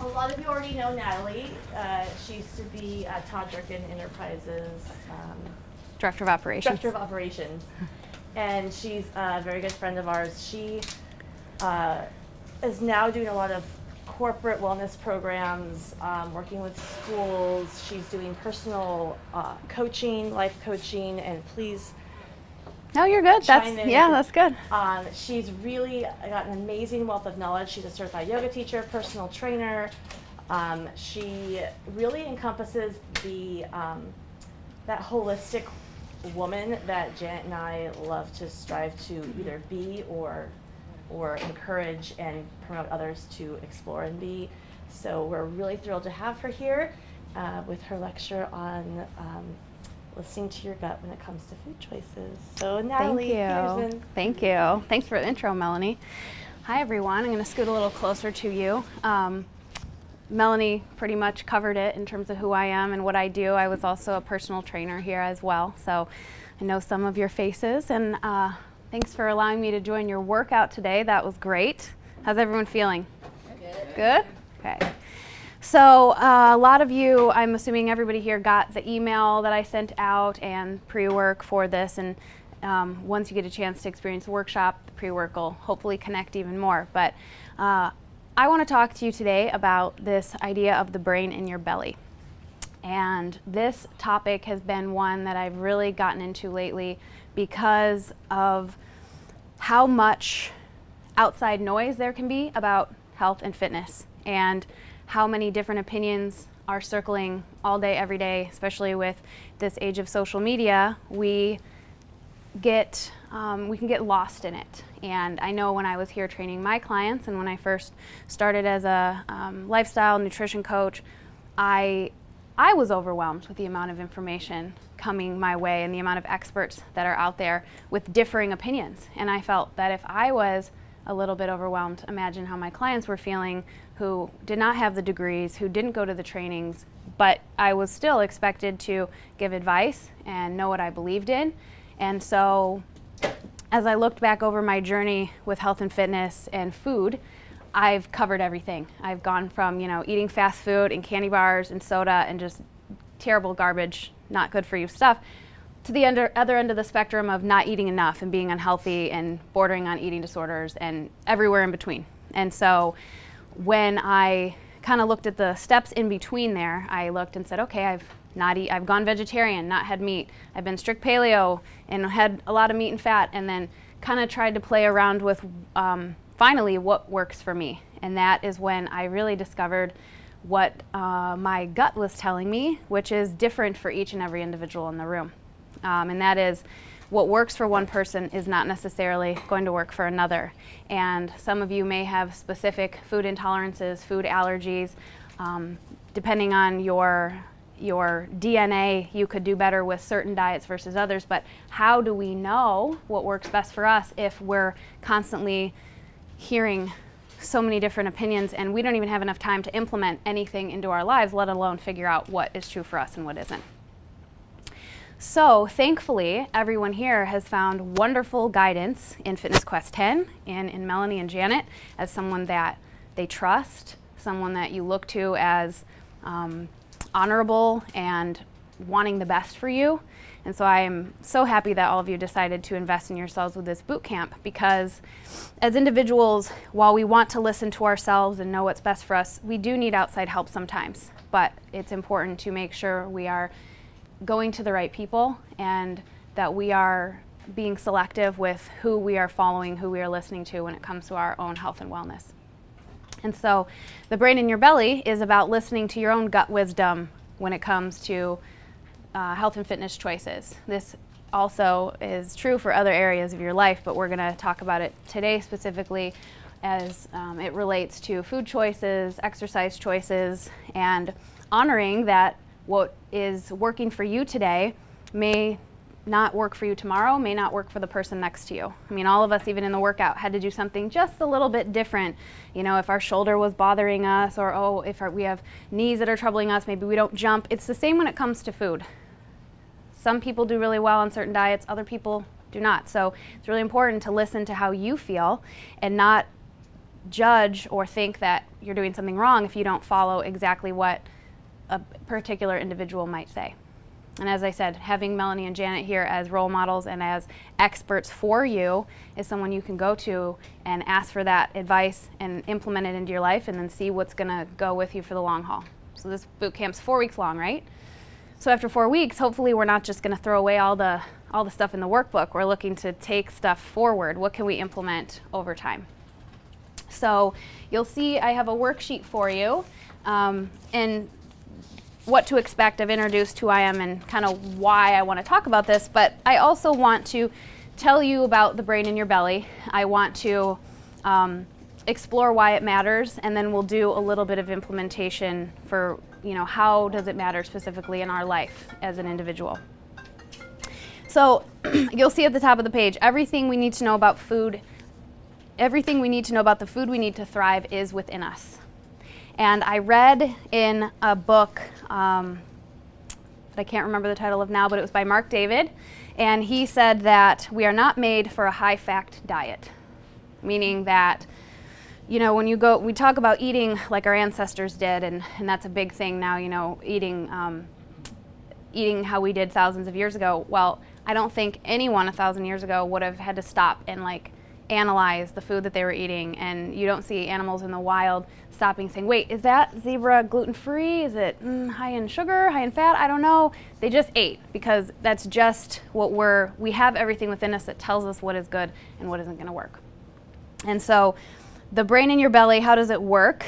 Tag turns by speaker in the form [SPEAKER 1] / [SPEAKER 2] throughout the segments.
[SPEAKER 1] A lot of you already know Natalie. She used to be at Todd Durkin Enterprises.
[SPEAKER 2] Director of Operations.
[SPEAKER 1] Director of Operations. And she's a very good friend of ours. She is now doing a lot of corporate wellness programs, working with schools. She's doing personal coaching, life coaching, and please.
[SPEAKER 2] No, you're good. That's good.
[SPEAKER 1] She's really got an amazing wealth of knowledge. She's a certified yoga teacher, personal trainer. She really encompasses the that holistic woman that Janet and I love to strive to either be or encourage and promote others to explore and be. So we're really thrilled to have her here with her lecture on listening to your gut when it comes to food choices. So Natalie Peterson.
[SPEAKER 2] Thank you. Thanks for the intro, Melanie. Hi everyone. I'm going to scoot a little closer to you. Melanie pretty much covered it in terms of who I am and what I do. I was also a personal trainer here as well, so I know some of your faces, and thanks for allowing me to join your workout today. That was great. How's everyone feeling? Good. Good? Okay. So a lot of you, I'm assuming everybody here got the email that I sent out and pre-work for this, and once you get a chance to experience the workshop, the pre-work will hopefully connect even more. But I want to talk to you today about this idea of the brain in your belly. And this topic has been one that I've really gotten into lately because of how much outside noise there can be about health and fitness, and how many different opinions are circling all day, every day, especially with this age of social media. We can get lost in it. And I know when I was here training my clients, and when I first started as a lifestyle nutrition coach, I was overwhelmed with the amount of information coming my way and the amount of experts that are out there with differing opinions. And I felt that if I was a little bit overwhelmed, imagine how my clients were feeling, who did not have the degrees, who didn't go to the trainings, but I was still expected to give advice and know what I believed in. And so as I looked back over my journey with health and fitness and food, I've covered everything. I've gone from, eating fast food and candy bars and soda and just terrible garbage, not good for you stuff, to the other end of the spectrum of not eating enough and being unhealthy and bordering on eating disorders and everywhere in between. And so when I kind of looked at the steps in between there, I looked and said, okay, I've gone vegetarian, not had meat. I've been strict paleo and had a lot of meat and fat, and then kind of tried to play around with finally what works for me. And that is when I really discovered what my gut was telling me, which is different for each and every individual in the room. And that is, what works for one person is not necessarily going to work for another. And some of you may have specific food intolerances, food allergies. Depending on your DNA, you could do better with certain diets versus others. But how do we know what works best for us if we're constantly hearing so many different opinions and we don't even have enough time to implement anything into our lives, let alone figure out what is true for us and what isn't? So thankfully, everyone here has found wonderful guidance in Fitness Quest 10 and in Melanie and Janet as someone that they trust, someone that you look to as honorable and wanting the best for you. And so I am so happy that all of you decided to invest in yourselves with this boot camp, because as individuals, while we want to listen to ourselves and know what's best for us, we do need outside help sometimes. But it's important to make sure we are going to the right people and that we are being selective with who we are following, who we are listening to when it comes to our own health and wellness. And so the brain in your belly is about listening to your own gut wisdom when it comes to health and fitness choices. This also is true for other areas of your life, but we're going to talk about it today specifically as it relates to food choices, exercise choices, and honoring that what is working for you today may not work for you tomorrow, may not work for the person next to you. I mean, all of us, even in the workout, had to do something just a little bit different. If our shoulder was bothering us, or if we have knees that are troubling us, maybe we don't jump. It's the same when it comes to food. Some people do really well on certain diets, other people do not. So it's really important to listen to how you feel and not judge or think that you're doing something wrong if you don't follow exactly what a particular individual might say. And as I said, having Melanie and Janet here as role models and as experts for you is someone you can go to and ask for that advice and implement it into your life and then see what's going to go with you for the long haul. So this boot camp's 4 weeks long, right? So after 4 weeks, hopefully we're not just going to throw away all the stuff in the workbook. We're looking to take stuff forward. What can we implement over time? So you'll see I have a worksheet for you, and what to expect. I've introduced who I am and kind of why I want to talk about this, but I also want to tell you about the brain in your belly. I want to explore why it matters, and then we'll do a little bit of implementation for, how does it matter specifically in our life as an individual. So you'll see at the top of the page, everything we need to know about food, everything we need to know about the food we need to thrive is within us. And I read in a book that I can't remember the title of now, but it was by Mark David, and he said that we are not made for a high-fact diet, meaning that, when we talk about eating like our ancestors did, and that's a big thing now, eating how we did thousands of years ago. Well, I don't think anyone 1,000 years ago would have had to stop and analyze the food that they were eating, and you don't see animals in the wild stopping saying, wait, is that zebra gluten-free? Is it high in sugar, high in fat? I don't know. They just ate, because that's just what we have everything within us that tells us what is good and what isn't going to work. And so the brain in your belly, how does it work?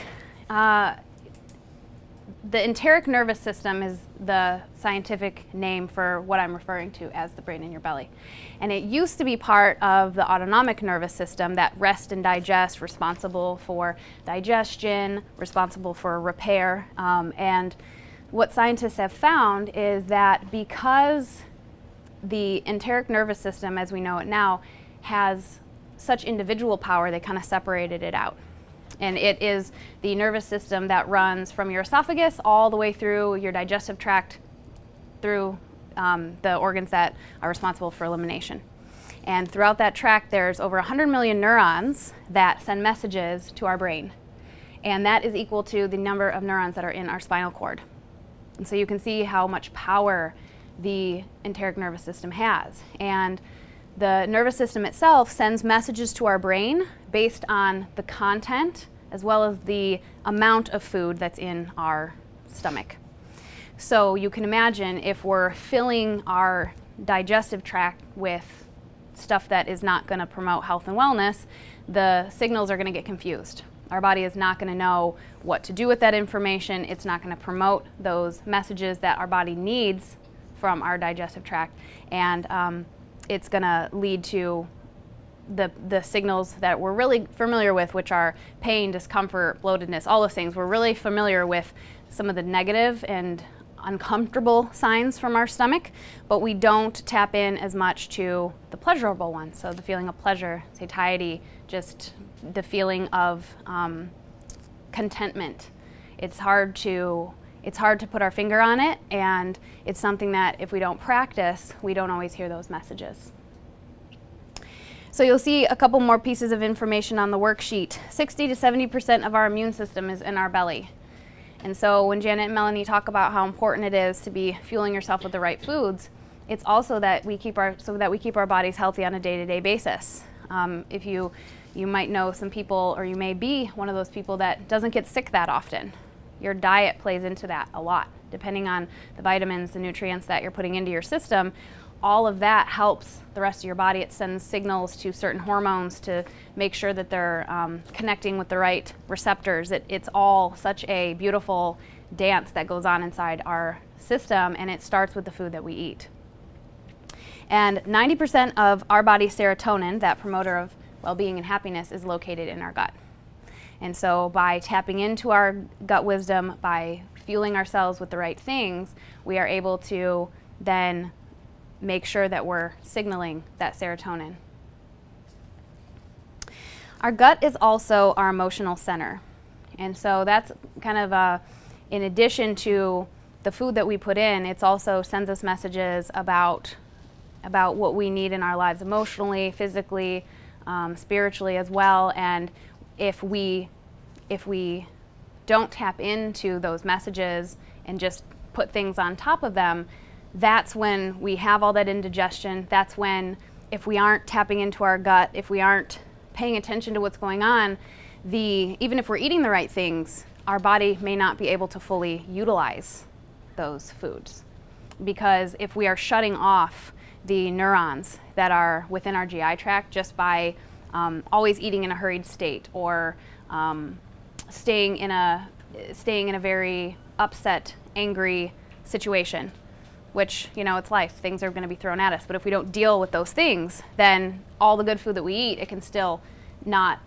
[SPEAKER 2] The enteric nervous system is the scientific name for what I'm referring to as the brain in your belly. And it used to be part of the autonomic nervous system, that rest and digest, responsible for digestion, responsible for repair. And what scientists have found is that because the enteric nervous system, as we know it now, has such individual power, they kind of separated it out. And it is the nervous system that runs from your esophagus all the way through your digestive tract, through the organs that are responsible for elimination. And throughout that tract, there's over 100 million neurons that send messages to our brain. And that is equal to the number of neurons that are in our spinal cord. And so you can see how much power the enteric nervous system has. And the nervous system itself sends messages to our brain based on the content as well as the amount of food that's in our stomach. So you can imagine if we're filling our digestive tract with stuff that is not going to promote health and wellness, the signals are going to get confused. Our body is not going to know what to do with that information. It's not going to promote those messages that our body needs from our digestive tract. And it's going to lead to the signals that we're really familiar with, which are pain, discomfort, bloatedness, all those things. We're really familiar with some of the negative and uncomfortable signs from our stomach, but we don't tap in as much to the pleasurable ones. So the feeling of pleasure, satiety, just the feeling of contentment. It's hard to put our finger on it, and it's something that if we don't practice, we don't always hear those messages. So you'll see a couple more pieces of information on the worksheet. 60 to 70% of our immune system is in our belly. And so when Janet and Melanie talk about how important it is to be fueling yourself with the right foods, it's also that we keep our bodies healthy on a day-to-day basis. If you might know some people, or you may be one of those people that doesn't get sick that often. Your diet plays into that a lot. Depending on the vitamins, the nutrients that you're putting into your system, all of that helps the rest of your body. It sends signals to certain hormones to make sure that they're connecting with the right receptors. It's all such a beautiful dance that goes on inside our system, and it starts with the food that we eat. And 90% of our body's serotonin, that promoter of well-being and happiness, is located in our gut. And so by tapping into our gut wisdom, by fueling ourselves with the right things, we are able to then make sure that we're signaling that serotonin. Our gut is also our emotional center. And so that's kind of in addition to the food that we put in, it also sends us messages about what we need in our lives emotionally, physically, spiritually as well. And if we don't tap into those messages and just put things on top of them, that's when we have all that indigestion. That's when, if we aren't tapping into our gut, if we aren't paying attention to what's going on, even if we're eating the right things, our body may not be able to fully utilize those foods. Because if we are shutting off the neurons that are within our GI tract just by always eating in a hurried state, or staying in a very upset, angry situation, which, you know, it's life. Things are going to be thrown at us. But if we don't deal with those things, then all the good food that we eat, it can still not,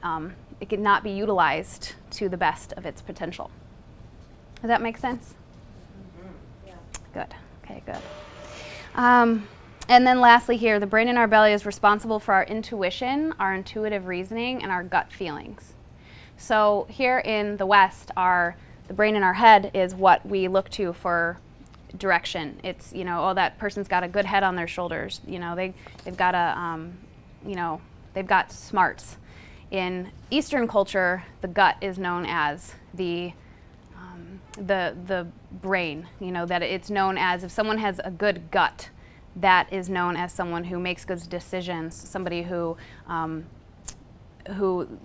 [SPEAKER 2] it can not be utilized to the best of its potential. Does that make sense?
[SPEAKER 1] Mm-hmm. Yeah.
[SPEAKER 2] Good. Okay, good. And then lastly here, the brain in our belly is responsible for our intuition, our intuitive reasoning, and our gut feelings. So here in the West, the brain in our head is what we look to for direction. It's, you know, oh, that person's got a good head on their shoulders. You know, they've got you know, they've got smarts. In Eastern culture, the gut is known as the brain. You know, that it's known as, if someone has a good gut, that is known as someone who makes good decisions, somebody who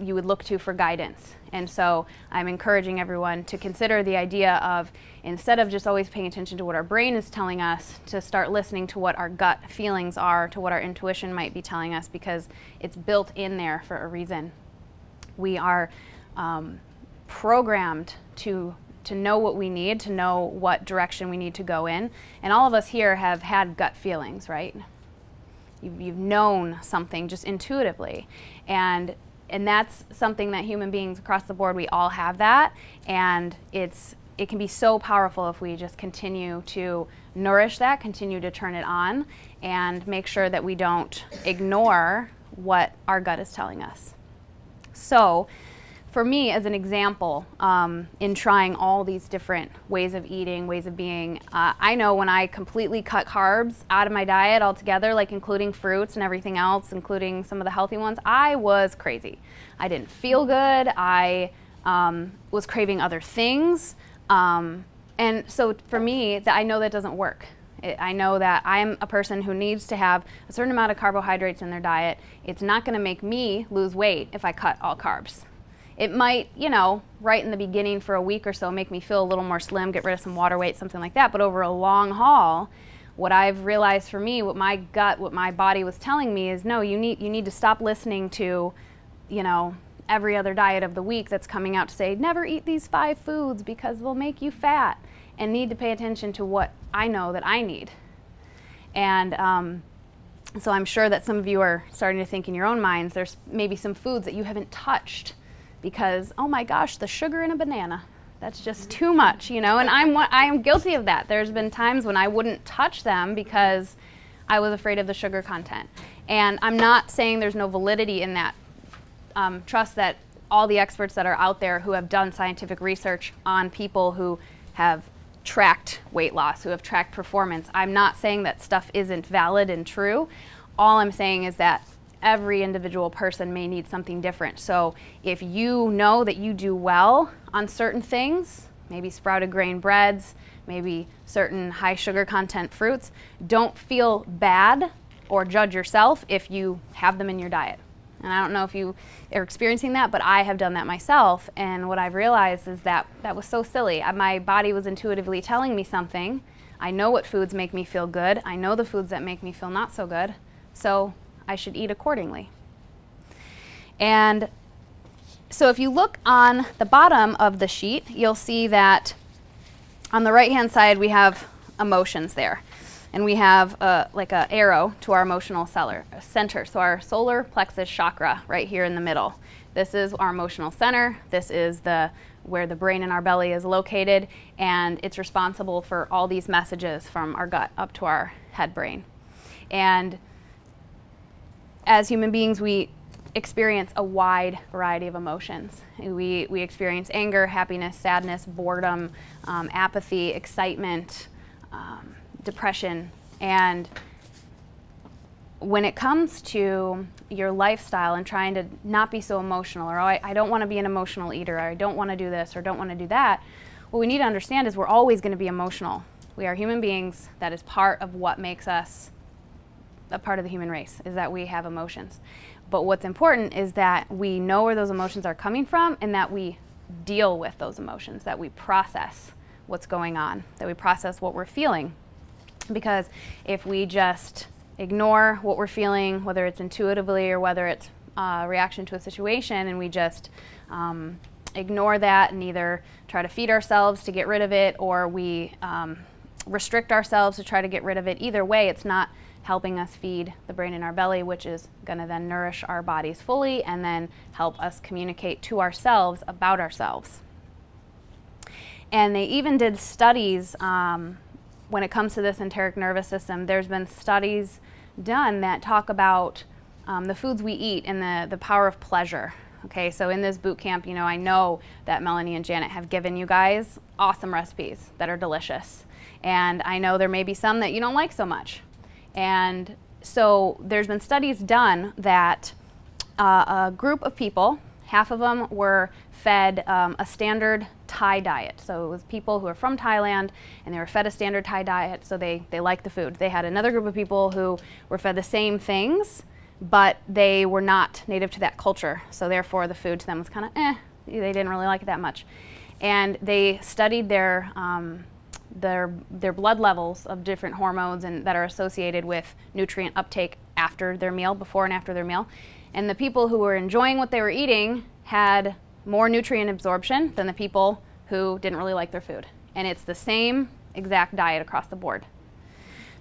[SPEAKER 2] you would look to for guidance. And so I'm encouraging everyone to consider the idea of, instead of just always paying attention to what our brain is telling us, to start listening to what our gut feelings are, to what our intuition might be telling us, because it's built in there for a reason. We are programmed to know what we need, to know what direction we need to go in. And all of us here have had gut feelings, right? You've known something just intuitively. And that's something that human beings across the board, we all have that. And it can be so powerful if we just continue to nourish that, continue to turn it on, and make sure that we don't ignore what our gut is telling us. So, for me, as an example, in trying all these different ways of eating, ways of being, I know when I completely cut carbs out of my diet altogether, like including fruits and everything else, including some of the healthy ones, I was crazy. I didn't feel good. I was craving other things. And so for me, I know that doesn't work. I know that I'm a person who needs to have a certain amount of carbohydrates in their diet. It's not going to make me lose weight if I cut all carbs. It might, you know, right in the beginning for a week or so make me feel a little more slim, get rid of some water weight, something like that. But over a long haul, what I've realized for me, what my gut, what my body was telling me is, no, you need to stop listening to, you know, every other diet of the week that's coming out to say, never eat these 5 foods because they'll make you fat, and need to pay attention to what I know that I need. And so I'm sure that some of you are starting to think in your own minds, there's maybe some foods that you haven't touched because, oh my gosh, the sugar in a banana, that's just too much, you know, and I am guilty of that. There's been times when I wouldn't touch them because I was afraid of the sugar content. And I'm not saying there's no validity in that. Trust that all the experts that are out there who have done scientific research on people who have tracked weight loss, who have tracked performance. I'm not saying that stuff isn't valid and true. All I'm saying is that every individual person may need something different. So if you know that you do well on certain things, maybe sprouted grain breads, maybe certain high sugar content fruits, don't feel bad or judge yourself if you have them in your diet. And I don't know if you are experiencing that, but I have done that myself. And what I've realized is that that was so silly. My body was intuitively telling me something. I know what foods make me feel good. I know the foods that make me feel not so good. So I should eat accordingly. And so if you look on the bottom of the sheet, you'll see that on the right-hand side we have emotions there. And we have like an arrow to our emotional center. So our solar plexus chakra right here in the middle. This is our emotional center. This is where the brain in our belly is located, and it's responsible for all these messages from our gut up to our head brain. And as human beings, we experience a wide variety of emotions. We experience anger, happiness, sadness, boredom, apathy, excitement, depression. And when it comes to your lifestyle and trying to not be so emotional, or I don't want to be an emotional eater, or I don't want to do this, or don't want to do that, what we need to understand is we're always going to be emotional. We are human beings. That is part of what makes us a part of the human race, is that we have emotions. But what's important is that we know where those emotions are coming from, and that we deal with those emotions, that we process what's going on, that we process what we're feeling. Because if we just ignore what we're feeling, whether it's intuitively or whether it's a reaction to a situation, and we just ignore that and either try to feed ourselves to get rid of it, or we restrict ourselves to try to get rid of it, either way, it's not helping us feed the brain in our belly, which is going to then nourish our bodies fully and then help us communicate to ourselves about ourselves. And they even did studies when it comes to this enteric nervous system. There's been studies done that talk about the foods we eat and the power of pleasure. Okay, so in this boot camp, you know, I know that Melanie and Janet have given you guys awesome recipes that are delicious. And I know there may be some that you don't like so much. And so there's been studies done that a group of people, half of them were fed a standard Thai diet. So it was people who are from Thailand, and they were fed a standard Thai diet, so they liked the food. They had another group of people who were fed the same things, but they were not native to that culture. So therefore the food to them was kind of they didn't really like it that much. And they studied their blood levels of different hormones and that are associated with nutrient uptake after their meal, before and after their meal. And the people who were enjoying what they were eating had more nutrient absorption than the people who didn't really like their food. And it's the same exact diet across the board.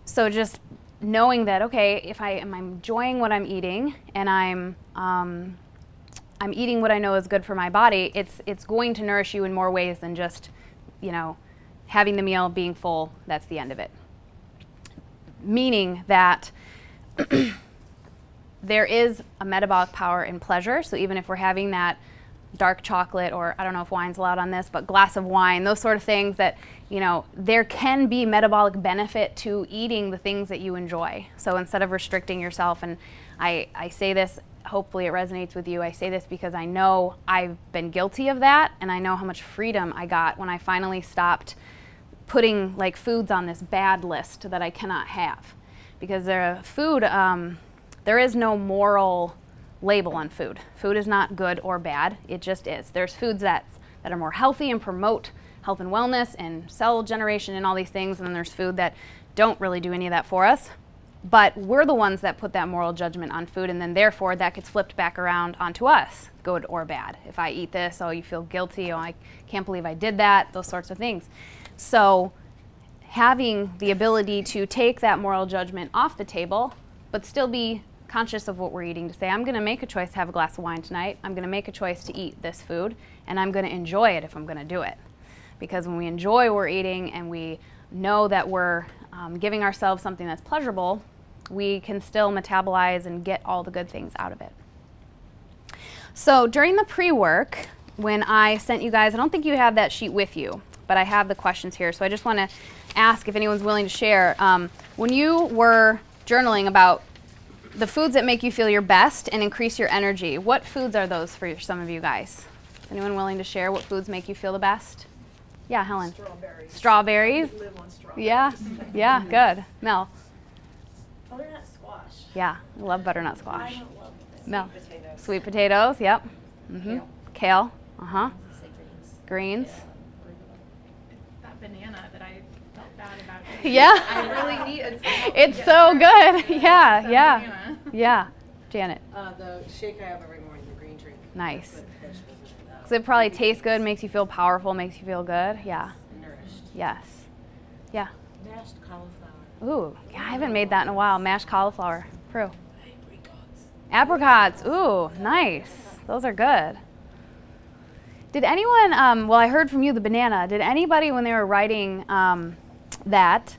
[SPEAKER 2] So just knowing that, okay, if I'm enjoying what I'm eating and I'm eating what I know is good for my body, it's going to nourish you in more ways than just, you know, having the meal, being full, that's the end of it. Meaning that there is a metabolic power in pleasure. So even if we're having that dark chocolate, or I don't know if wine's allowed on this, but glass of wine, those sort of things that, you know, there can be metabolic benefit to eating the things that you enjoy. So instead of restricting yourself, and I say this, hopefully it resonates with you, I say this because I know I've been guilty of that, and I know how much freedom I got when I finally stopped putting like foods on this bad list that I cannot have. Because there is no moral label on food. Food is not good or bad, it just is. There's foods that are more healthy and promote health and wellness and cell generation and all these things, and then there's food that don't really do any of that for us. But we're the ones that put that moral judgment on food, and then therefore that gets flipped back around onto us, good or bad. If I eat this, oh, you feel guilty, oh, I can't believe I did that, those sorts of things. So having the ability to take that moral judgment off the table, but still be conscious of what we're eating, to say, I'm going to make a choice to have a glass of wine tonight, I'm going to make a choice to eat this food, and I'm going to enjoy it if I'm going to do it. Because when we enjoy what we're eating and we know that we're giving ourselves something that's pleasurable, we can still metabolize and get all the good things out of it. So during the pre-work, when I sent you guys, I don't think you have that sheet with you, but I have the questions here, so I just want to ask if anyone's willing to share. When you were journaling about the foods that make you feel your best and increase your energy, what foods are those for some of you guys? Is anyone willing to share what foods make you feel the best? Yeah, Helen.
[SPEAKER 3] Strawberries.
[SPEAKER 2] Strawberries?
[SPEAKER 3] I live on strawberries.
[SPEAKER 2] Yeah, yeah, good. Mel.
[SPEAKER 1] Butternut squash.
[SPEAKER 2] Yeah, I love butternut squash.
[SPEAKER 1] I don't love it.
[SPEAKER 2] Mel.
[SPEAKER 3] Sweet potatoes.
[SPEAKER 2] Sweet potatoes, yep.
[SPEAKER 3] Kale.
[SPEAKER 2] Kale, uh-huh.
[SPEAKER 3] Say
[SPEAKER 2] Greens.
[SPEAKER 4] That banana that I felt bad about.
[SPEAKER 2] Yeah.
[SPEAKER 4] I really need it.
[SPEAKER 2] It's so good. Yeah, yeah.
[SPEAKER 4] Banana.
[SPEAKER 2] Yeah. Janet.
[SPEAKER 3] The shake I have every morning, the green drink.
[SPEAKER 2] Nice.
[SPEAKER 3] With vegetables in it.
[SPEAKER 2] So it probably tastes good, makes you feel powerful, makes you feel good. Yeah.
[SPEAKER 3] Nourished.
[SPEAKER 2] Yes. Yeah.
[SPEAKER 3] Mashed cauliflower.
[SPEAKER 2] Ooh, yeah, I haven't made that in a while. Mashed cauliflower. Prue.
[SPEAKER 3] Apricots.
[SPEAKER 2] Apricots. Ooh, nice. Those are good. Did anyone, well, I heard from you the banana. Did anybody, when they were writing that,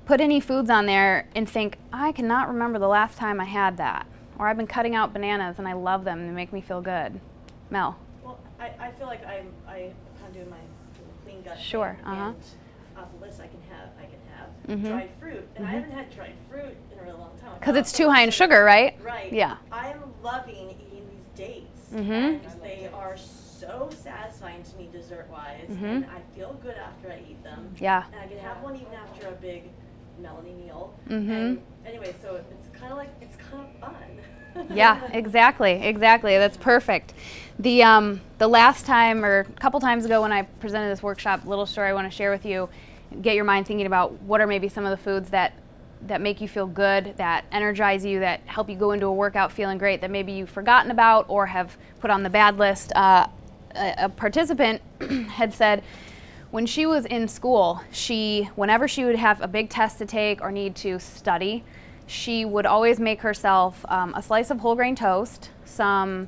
[SPEAKER 2] put any foods on there and think, I cannot remember the last time I had that? Or I've been cutting out bananas and I love them and they make me feel good. Mel.
[SPEAKER 1] Well, I feel like I kind of do my clean gut
[SPEAKER 2] Sure,
[SPEAKER 1] thing, and the list I can have
[SPEAKER 2] Mhm.
[SPEAKER 1] dried fruit, and I
[SPEAKER 2] Mhm.
[SPEAKER 1] haven't had dried fruit in a real long time.
[SPEAKER 2] Because it's too high in sugar, right?
[SPEAKER 1] Right.
[SPEAKER 2] Yeah.
[SPEAKER 1] I am loving eating these dates,
[SPEAKER 2] Mhm.
[SPEAKER 1] and they are so satisfying to me dessert-wise,
[SPEAKER 2] Mhm.
[SPEAKER 1] and I feel good after I eat them.
[SPEAKER 2] Yeah.
[SPEAKER 1] And I can have one even after a big Melanie meal.
[SPEAKER 2] Mhm.
[SPEAKER 1] And anyway, so it's kind of fun.
[SPEAKER 2] Yeah, exactly. That's perfect. The last time or a couple times ago when I presented this workshop, little story I want to share with you, get your mind thinking about what are maybe some of the foods that make you feel good, that energize you, that help you go into a workout feeling great, that maybe you've forgotten about or have put on the bad list. A participant had said when she was in school, whenever she would have a big test to take or need to study, she would always make herself a slice of whole grain toast, some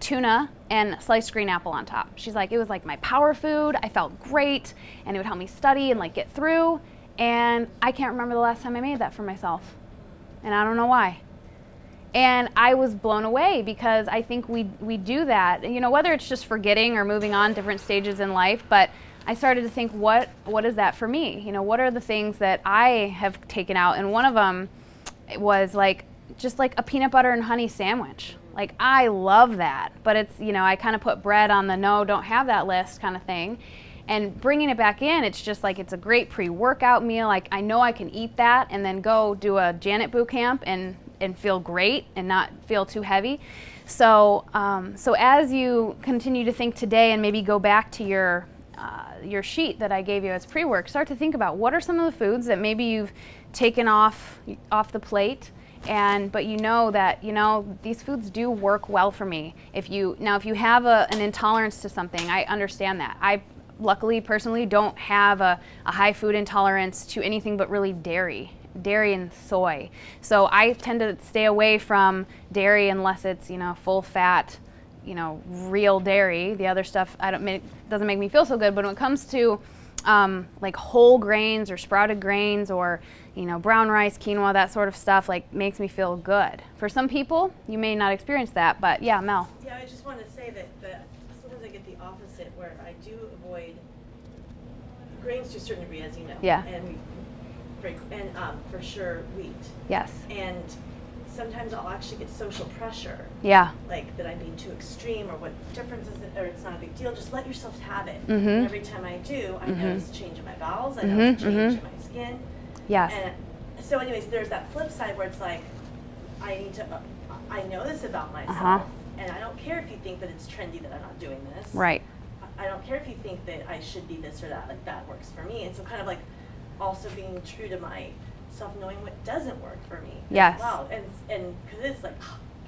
[SPEAKER 2] tuna, and sliced green apple on top. She's like, it was like my power food. I felt great, and it would help me study and like get through. And I can't remember the last time I made that for myself, and I don't know why. And I was blown away because I think we do that, you know, whether it's just forgetting or moving on different stages in life. But I started to think, what is that for me? You know, what are the things that I have taken out? And one of them was just like a peanut butter and honey sandwich. Like, I love that, but it's, you know, I kind of put bread on the no, don't have that list kind of thing. And bringing it back in, it's just like it's a great pre-workout meal. Like, I know I can eat that and then go do a Janet boot camp and feel great and not feel too heavy. So as you continue to think today and maybe go back to your sheet that I gave you as pre-work, start to think about what are some of the foods that maybe you've taken off the plate, but you know that, you know, these foods do work well for me. If you have an intolerance to something, I understand that. I luckily personally don't have a high food intolerance to anything but really dairy and soy. So I tend to stay away from dairy unless it's, you know, full fat, you know, real dairy. The other stuff doesn't make me feel so good. But when it comes to like whole grains or sprouted grains or, you know, brown rice, quinoa, that sort of stuff, like, makes me feel good. For some people, you may not experience that, but yeah, Mel.
[SPEAKER 1] Yeah, I just wanted to say that sometimes I get the opposite, where I do avoid grains to a certain degree, as you know.
[SPEAKER 2] Yeah.
[SPEAKER 1] And for sure wheat.
[SPEAKER 2] Yes.
[SPEAKER 1] And sometimes I'll actually get social pressure.
[SPEAKER 2] Yeah.
[SPEAKER 1] Like that I'm being too extreme, or what difference is it, or it's not a big deal. Just let yourself have it.
[SPEAKER 2] Mhm.
[SPEAKER 1] And every time I do, I
[SPEAKER 2] Mhm.
[SPEAKER 1] notice a change in my bowels. I
[SPEAKER 2] Mhm,
[SPEAKER 1] notice a change
[SPEAKER 2] mhm.
[SPEAKER 1] in my skin.
[SPEAKER 2] Yes.
[SPEAKER 1] And so, anyways, there's that flip side where it's like, I need to. I know this about myself,
[SPEAKER 2] Uh-huh.
[SPEAKER 1] and I don't care if you think that it's trendy that I'm not doing this.
[SPEAKER 2] Right.
[SPEAKER 1] I don't care if you think that I should be this or that. Like, that works for me. And so, kind of like, also being true to myself, knowing what doesn't work for me.
[SPEAKER 2] Yes.
[SPEAKER 1] Wow. And because it's like,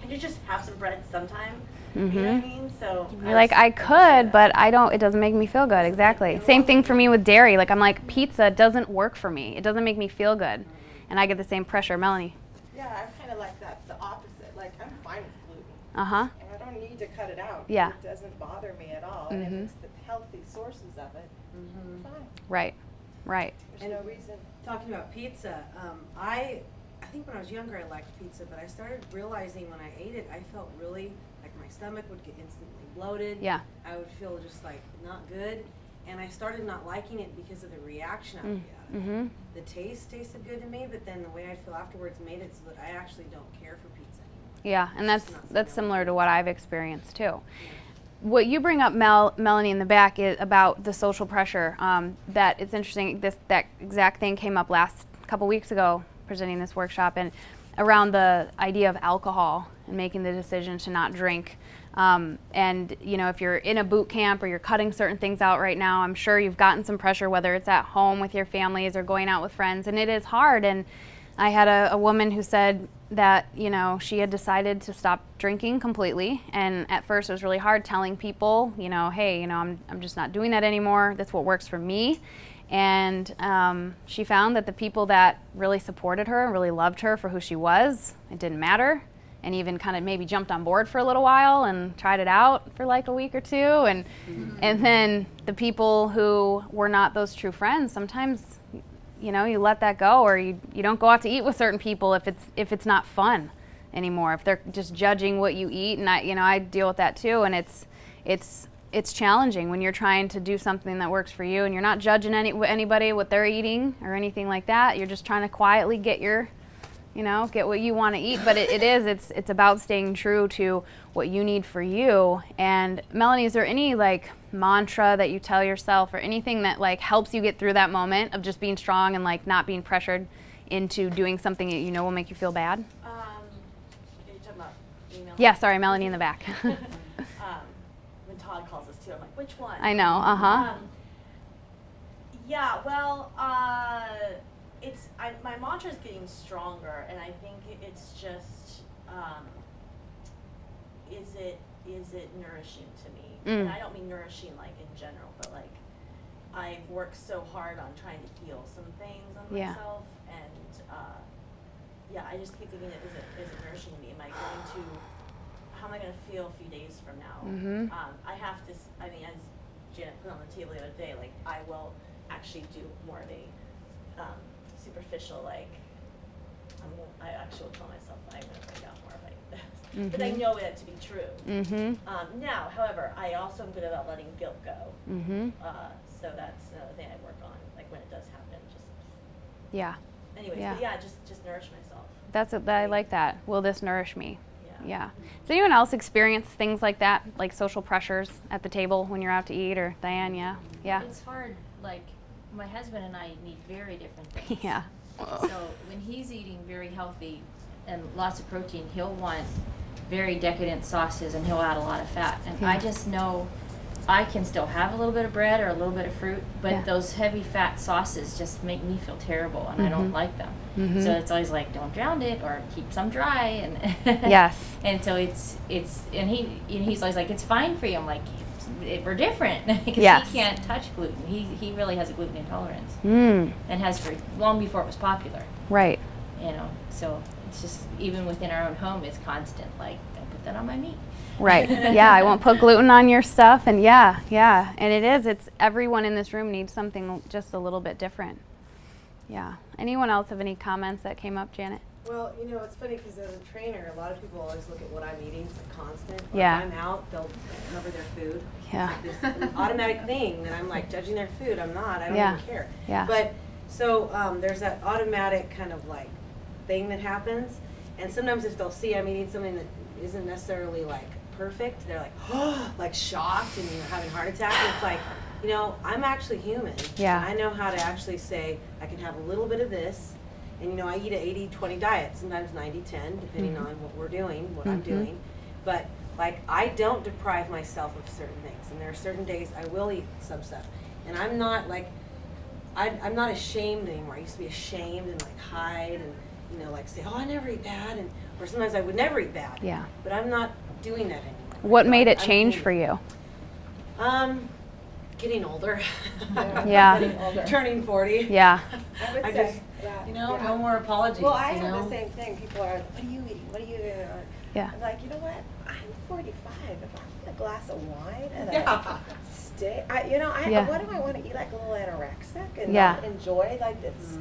[SPEAKER 1] can you just have some bread sometime?
[SPEAKER 2] Mhm.
[SPEAKER 1] You know what I mean? So
[SPEAKER 2] You're like, I could, but I don't. It doesn't make me feel good. Exactly. Same thing for me with dairy. Like, I'm like, pizza doesn't work for me. It doesn't make me feel good, and I get the same pressure. Melanie.
[SPEAKER 5] Yeah, I'm kind of like that, the opposite. Like, I'm fine with gluten.
[SPEAKER 2] Uh-huh.
[SPEAKER 5] And I don't need to cut it out.
[SPEAKER 2] Yeah.
[SPEAKER 5] It doesn't bother me at all. And
[SPEAKER 2] Mhm.
[SPEAKER 5] if it's the healthy sources of it, fine.
[SPEAKER 2] Right. Right.
[SPEAKER 5] There's no reason.
[SPEAKER 3] Talking about pizza, I think when I was younger I liked pizza, but I started realizing when I ate it, I felt really, like, my stomach would get instantly bloated.
[SPEAKER 2] Yeah.
[SPEAKER 3] I would feel just like not good. And I started not liking it because of the reaction I would get out of it.
[SPEAKER 2] Mm-hmm.
[SPEAKER 3] The taste tasted good to me, but then the way I feel afterwards made it so that I actually don't care for pizza anymore.
[SPEAKER 2] Yeah, and
[SPEAKER 3] It's just not
[SPEAKER 2] that's
[SPEAKER 3] something
[SPEAKER 2] similar
[SPEAKER 3] I
[SPEAKER 2] to
[SPEAKER 3] like.
[SPEAKER 2] what I've experienced too. What you bring up, Melanie, in the back is about the social pressure. That it's interesting. That exact thing came up last couple weeks ago, presenting this workshop, and around the idea of alcohol and making the decision to not drink. And you know, if you're in a boot camp or you're cutting certain things out right now, I'm sure you've gotten some pressure, whether it's at home with your families or going out with friends, and it is hard. And I had a woman who said that, you know, she had decided to stop drinking completely, and at first it was really hard telling people, you know, hey, you know, I'm just not doing that anymore. That's what works for me. And she found that the people that really supported her, really loved her for who she was, it didn't matter, and even kind of maybe jumped on board for a little while and tried it out for like a week or two. And then the people who were not those true friends, sometimes, you know, you let that go, or you don't go out to eat with certain people if it's not fun anymore, if they're just judging what you eat. And I deal with that too, and it's it's challenging when you're trying to do something that works for you, and you're not judging anybody what they're eating or anything like that. You're just trying to quietly get your, get what you want to eat. But it's about staying true to what you need for you. And Melanie, is there any like mantra that you tell yourself or anything that like helps you get through that moment of just being strong and like not being pressured into doing something that you know will make you feel bad?
[SPEAKER 1] Are you talking about email?
[SPEAKER 2] Yeah, sorry, Melanie in the back.
[SPEAKER 1] When Todd calls us too, I'm like, which one?
[SPEAKER 2] I know,
[SPEAKER 1] Yeah, well, my mantra is getting stronger, and I think it's just, is it nourishing to me? And I don't mean nourishing like in general, but like I've worked so hard on trying to heal some things on myself, and I just keep thinking, is it nourishing me? Am I going to, how am I going to feel a few days from now? I have to, I mean, as Janet put on the table the other day, like I will actually do more of a superficial, like, I actually will tell myself I'm going to break out more if I eat this. But I know that to be true. Now, however, I also am good about letting guilt go. So that's another thing I work on, like when it does happen, just. Anyways, but just nourish myself.
[SPEAKER 2] I like that. Will this nourish me? Yeah. Does anyone else experience things like that, like social pressures at the table when you're out to eat, or Diane? Yeah.
[SPEAKER 6] It's hard. Like my husband and I need very different things.
[SPEAKER 2] Yeah.
[SPEAKER 6] So when he's eating very healthy and lots of protein, he'll want very decadent sauces and he'll add a lot of fat. And I just know I can still have a little bit of bread or a little bit of fruit, but those heavy fat sauces just make me feel terrible, and I don't like them. So it's always like, don't drown it or keep some dry, and and so and he's always like, it's fine for you. I'm like, we're different because he can't touch gluten. He really has a gluten intolerance, and has for long before it was popular.
[SPEAKER 2] Right.
[SPEAKER 6] So it's just, even within our own home, it's constant, like, don't put that on my meat.
[SPEAKER 2] Right. Yeah, I won't put gluten on your stuff. And and it's everyone in this room needs something just a little bit different. Yeah. Anyone else have any comments that came up, Janet?
[SPEAKER 3] Well, it's funny because as a trainer, a lot of people always look at what I'm eating. It's a constant. Or
[SPEAKER 2] Yeah.
[SPEAKER 3] if I'm out, they'll cover their food.
[SPEAKER 2] Yeah.
[SPEAKER 3] It's like this automatic thing that I'm like judging their food. I'm not. I don't even care.
[SPEAKER 2] Yeah.
[SPEAKER 3] But so there's that automatic kind of like thing that happens. And sometimes if they'll see I'm eating something that isn't necessarily like perfect, they're like, oh, like shocked and having a heart attack. And it's like, I'm actually human.
[SPEAKER 2] Yeah.
[SPEAKER 3] And I know how to actually say, I can have a little bit of this. And I eat an 80-20 diet, sometimes 90-10, depending on what we're doing, what I'm doing. But like, I don't deprive myself of certain things. And there are certain days I will eat some stuff. And I'm not like, I'm not ashamed anymore. I used to be ashamed and like hide and, like say, oh, I never eat that. Or sometimes I would never eat that.
[SPEAKER 2] Yeah.
[SPEAKER 3] But I'm not doing that anymore.
[SPEAKER 2] What made it change for you?
[SPEAKER 3] Getting older.
[SPEAKER 2] Yeah.
[SPEAKER 3] Older. Turning 40.
[SPEAKER 2] Yeah.
[SPEAKER 5] I would
[SPEAKER 3] I
[SPEAKER 5] say,
[SPEAKER 3] just,
[SPEAKER 5] no
[SPEAKER 3] more apologies.
[SPEAKER 5] Well, I have the same thing. People are like, what are you eating? What are you eating?
[SPEAKER 2] Yeah.
[SPEAKER 5] I'm like, you know what? I'm 45. If I want a glass of wine and
[SPEAKER 3] Yeah.
[SPEAKER 5] a steak, what do I want to eat? Like a little anorexic and not enjoy? Like it's,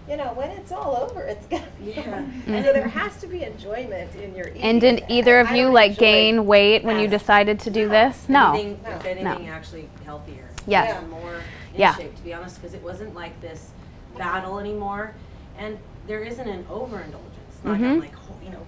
[SPEAKER 5] when it's all over, it's gonna be. And so there has to be enjoyment in your eating.
[SPEAKER 2] And did either of you like gain weight when you decided to do this? No.
[SPEAKER 3] If anything, actually healthier.
[SPEAKER 2] Yes.
[SPEAKER 3] And more in shape, to be honest, because it wasn't like this battle anymore. And there isn't an overindulgence. Like I'm like,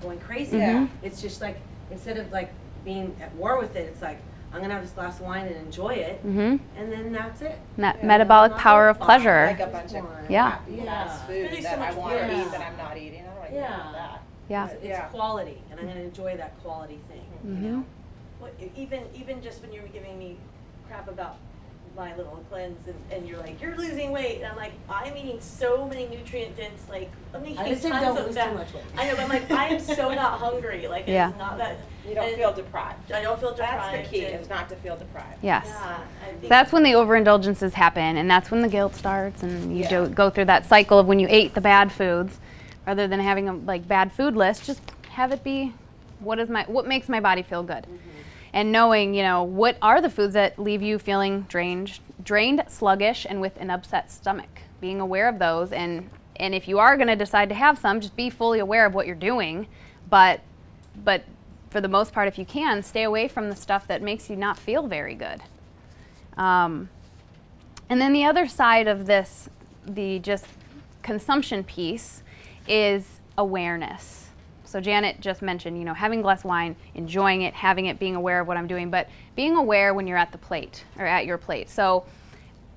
[SPEAKER 3] going crazy. It's just like, instead of like being at war with it, it's like, I'm going to have this glass of wine and enjoy it. And then that's it.
[SPEAKER 2] Metabolic power of pleasure.
[SPEAKER 5] Like a bunch of fast food that I want to eat that I'm not eating. I don't want to eat that.
[SPEAKER 2] Yeah.
[SPEAKER 3] It's quality, and I'm going to enjoy that quality thing.
[SPEAKER 1] Well, even just when you were giving me crap about my little cleanse, and you're like, you're losing weight, and I'm like, I'm eating so many nutrient dense, like, I'm eating tons of that. I know, but I'm like, I am so not hungry. Like, it's not that.
[SPEAKER 5] You don't feel deprived.
[SPEAKER 1] I don't feel deprived.
[SPEAKER 5] That's the key, is not to feel deprived.
[SPEAKER 2] Yes.
[SPEAKER 1] Yeah,
[SPEAKER 2] So that's when the overindulgences happen, and that's when the guilt starts, and you go through that cycle of when you ate the bad foods, rather than having a bad food list. Just have it be, what makes my body feel good, and knowing what are the foods that leave you feeling drained, sluggish, and with an upset stomach. Being aware of those, and if you are going to decide to have some, just be fully aware of what you're doing, but for the most part, if you can, stay away from the stuff that makes you not feel very good. And then the other side of this, the just consumption piece, is awareness. So Janet just mentioned, you know, having a glass of wine, enjoying it, having it, being aware of what I'm doing, but being aware when you're at the plate, or at your plate. So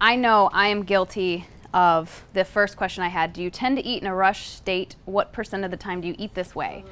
[SPEAKER 2] I know I am guilty of the first question I had, do you tend to eat in a rush state? What % of the time do you eat this way?